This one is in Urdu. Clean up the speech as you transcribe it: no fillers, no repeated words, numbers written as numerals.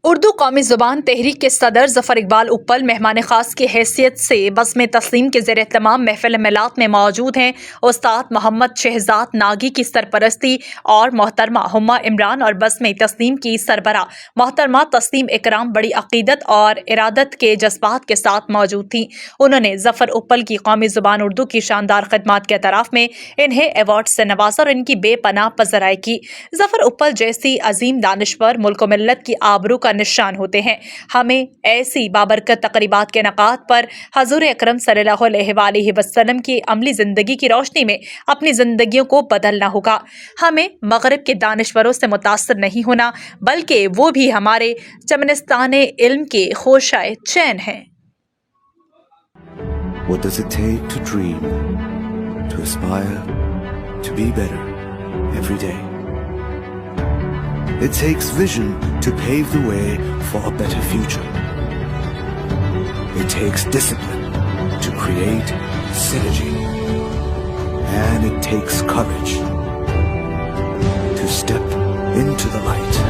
اردو قومی زبان تحریک کے صدر ظفر اقبال اپل مہمان خاص کی حیثیت سے بزم تسلیم کے زیر اہتمام محفل میلات میں موجود ہیں۔ استاد محمد شہزاد ناگی کی سرپرستی اور محترمہ ہما عمران اور بزم تسلیم کی سربراہ محترمہ تسلیم اکرام بڑی عقیدت اور ارادت کے جذبات کے ساتھ موجود تھیں۔ انہوں نے ظفر اپل کی قومی زبان اردو کی شاندار خدمات کے اعتراف میں انہیں ایوارڈ سے نوازا اور ان کی بے پناہ پذیرائی کی۔ ظفر اپل جیسی عظیم دانشور ملک و ملت کی آبرو کا نشان ہوتے ہیں۔ ہمیں ایسی بابرکت تقریبات کے انعقاد پر حضور اکرم صلی اللہ علیہ وآلہ وسلم کی عملی زندگی کی روشنی میں اپنی زندگیوں کو بدلنا ہوگا۔ ہمیں مغرب کے دانشوروں سے متاثر نہیں ہونا بلکہ وہ بھی ہمارے چمنستان علم کے خوشائے چین ہیں۔ What does it take to dream, to aspire, to be better every day? It takes vision to pave the way for a better future. It takes discipline to create synergy. And it takes courage to step into the light.